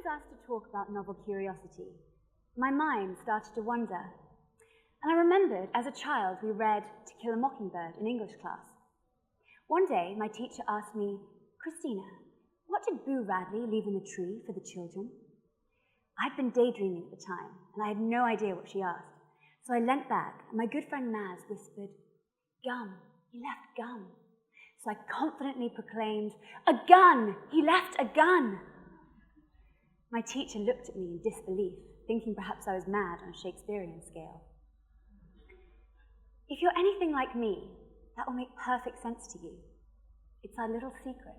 was asked to talk about novel curiosity, my mind started to wander. And I remembered as a child we read To Kill a Mockingbird in English class. One day, my teacher asked me, "Christina, what did Boo Radley leave in the tree for the children?" I'd been daydreaming at the time, and I had no idea what she asked. So I leant back, and my good friend Maz whispered, "Gum, he left gum." So I confidently proclaimed, "A gun! He left a gun!" My teacher looked at me in disbelief, thinking perhaps I was mad on a Shakespearean scale. If you're anything like me, that will make perfect sense to you. It's our little secret,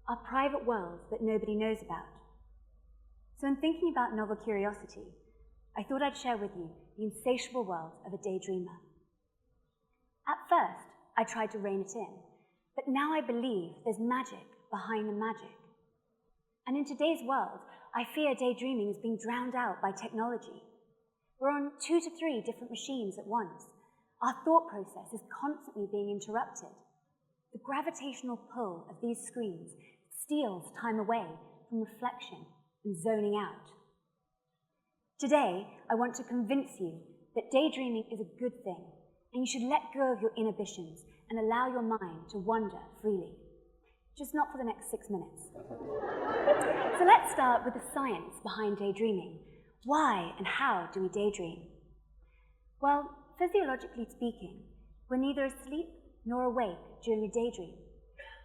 our private world that nobody knows about. So in thinking about novel curiosity, I thought I'd share with you the insatiable world of a daydreamer. At first, I tried to rein it in, but now I believe there's magic behind the magic. And in today's world, I fear daydreaming is being drowned out by technology. We're on 2 to 3 different machines at once. Our thought process is constantly being interrupted. The gravitational pull of these screens steals time away from reflection and zoning out. Today, I want to convince you that daydreaming is a good thing, and you should let go of your inhibitions and allow your mind to wander freely. Just not for the next 6 minutes. So let's start with the science behind daydreaming. Why and how do we daydream? Well, physiologically speaking, we're neither asleep nor awake during a daydream,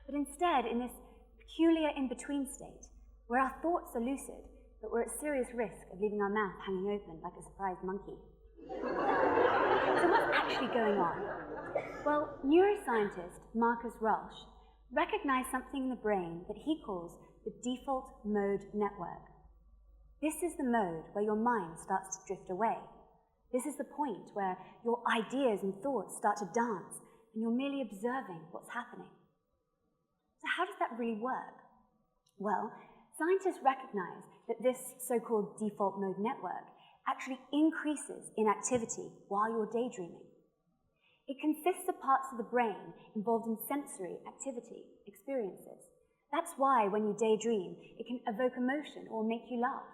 but instead in this peculiar in-between state where our thoughts are lucid, but we're at serious risk of leaving our mouth hanging open like a surprised monkey. So what's actually going on? Well, neuroscientist Marcus Rausch recognized something in the brain that he calls the default mode network. This is the mode where your mind starts to drift away. This is the point where your ideas and thoughts start to dance and you're merely observing what's happening. So how does that really work? Well, scientists recognize that this so-called default mode network actually increases in activity while you're daydreaming. It consists of parts of the brain involved in sensory activity, experiences. That's why when you daydream, it can evoke emotion or make you laugh.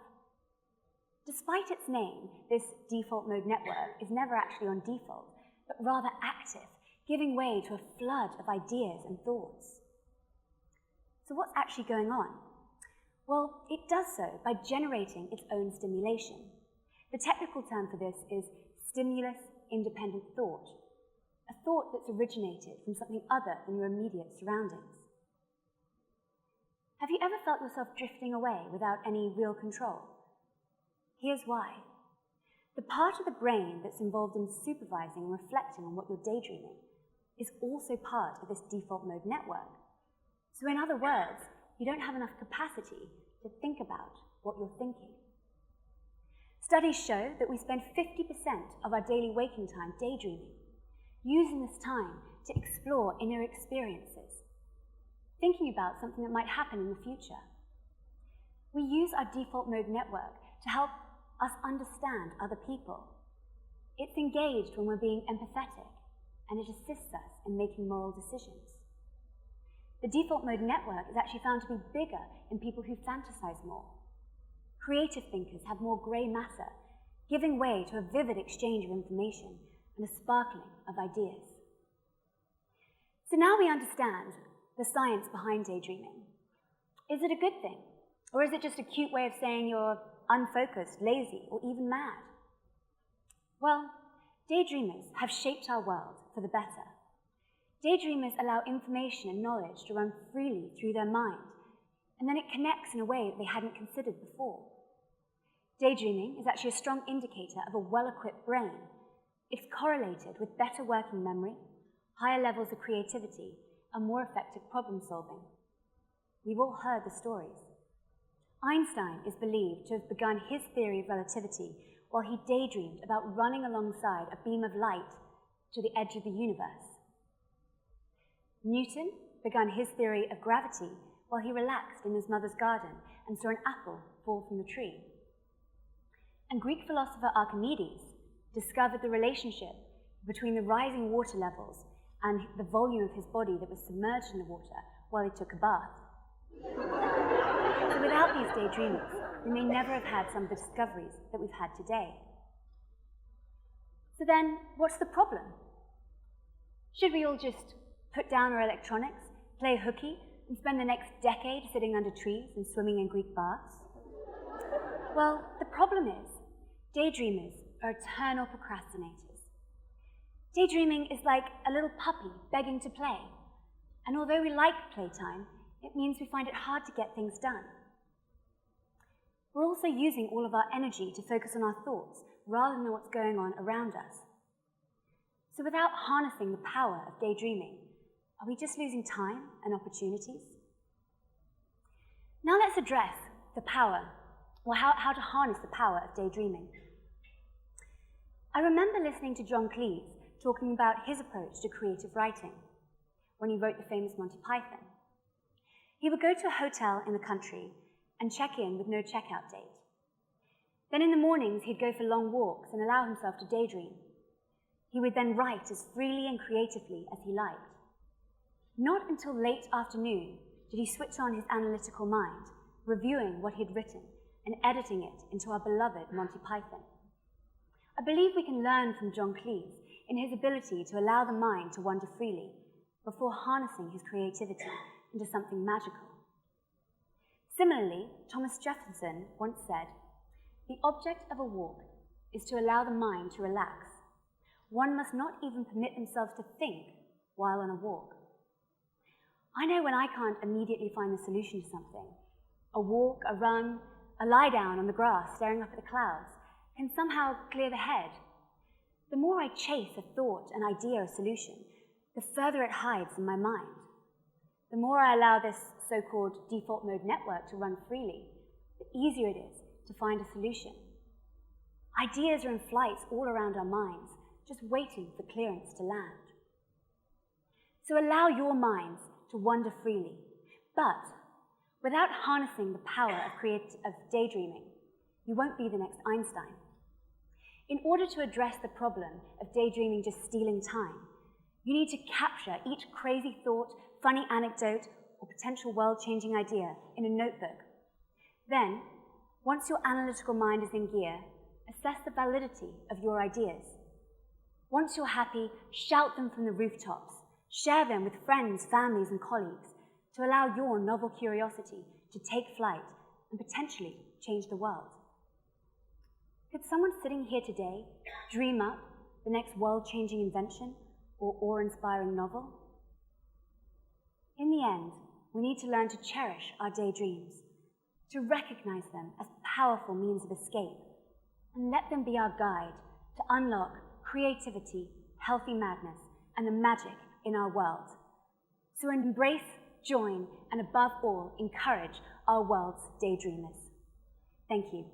Despite its name, this default mode network is never actually on default, but rather active, giving way to a flood of ideas and thoughts. So what's actually going on? Well, it does so by generating its own stimulation. The technical term for this is stimulus-independent thought, a thought that's originated from something other than your immediate surroundings. Have you ever felt yourself drifting away without any real control? Here's why. The part of the brain that's involved in supervising and reflecting on what you're daydreaming is also part of this default mode network. So in other words, you don't have enough capacity to think about what you're thinking. Studies show that we spend 50% of our daily waking time daydreaming, using this time to explore inner experiences, thinking about something that might happen in the future. We use our default mode network to help us understand other people. It's engaged when we're being empathetic, and it assists us in making moral decisions. The default mode network is actually found to be bigger in people who fantasize more. Creative thinkers have more grey matter, giving way to a vivid exchange of information and a sparkling of ideas. So now we understand the science behind daydreaming. Is it a good thing? Or is it just a cute way of saying you're unfocused, lazy, or even mad? Well, daydreamers have shaped our world for the better. Daydreamers allow information and knowledge to run freely through their mind, and then it connects in a way that they hadn't considered before. Daydreaming is actually a strong indicator of a well-equipped brain. It's correlated with better working memory, higher levels of creativity, and more effective problem solving. We've all heard the stories. Einstein is believed to have begun his theory of relativity while he daydreamed about running alongside a beam of light to the edge of the universe. Newton began his theory of gravity while he relaxed in his mother's garden and saw an apple fall from the tree. And Greek philosopher Archimedes discovered the relationship between the rising water levels and the volume of his body that was submerged in the water while he took a bath. So without these daydreamers, we may never have had some of the discoveries that we've had today. So then, what's the problem? Should we all just put down our electronics, play hooky, and spend the next decade sitting under trees and swimming in Greek baths? Well, the problem is, daydreamers are eternal procrastinators. Daydreaming is like a little puppy begging to play, and although we like playtime, it means we find it hard to get things done. We're also using all of our energy to focus on our thoughts rather than what's going on around us. So without harnessing the power of daydreaming, are we just losing time and opportunities? Now let's address the power, or how to harness the power of daydreaming. I remember listening to John Cleese talking about his approach to creative writing when he wrote the famous Monty Python. He would go to a hotel in the country and check in with no checkout date. Then in the mornings, he'd go for long walks and allow himself to daydream. He would then write as freely and creatively as he liked. Not until late afternoon did he switch on his analytical mind, reviewing what he'd written and editing it into our beloved Monty Python. I believe we can learn from John Cleese in his ability to allow the mind to wander freely before harnessing his creativity into something magical. Similarly, Thomas Jefferson once said, "The object of a walk is to allow the mind to relax. One must not even permit themselves to think while on a walk." I know when I can't immediately find the solution to something, a walk, a run, a lie down on the grass staring up at the clouds can somehow clear the head. The more I chase a thought, an idea, a solution, the further it hides in my mind. The more I allow this so-called default mode network to run freely, the easier it is to find a solution. Ideas are in flight all around our minds, just waiting for clearance to land. So allow your minds to wander freely, but without harnessing the power of daydreaming, you won't be the next Einstein. In order to address the problem of daydreaming just stealing time, you need to capture each crazy thought, funny anecdote, or potential world-changing idea in a notebook. Then, once your analytical mind is in gear, assess the validity of your ideas. Once you're happy, shout them from the rooftops. Share them with friends, families, and colleagues to allow your novel curiosity to take flight and potentially change the world. Could someone sitting here today dream up the next world-changing invention or awe-inspiring novel? In the end, we need to learn to cherish our daydreams, to recognize them as powerful means of escape, and let them be our guide to unlock creativity, healthy madness, and the magic in our world. So embrace, join, and above all, encourage our world's daydreamers. Thank you.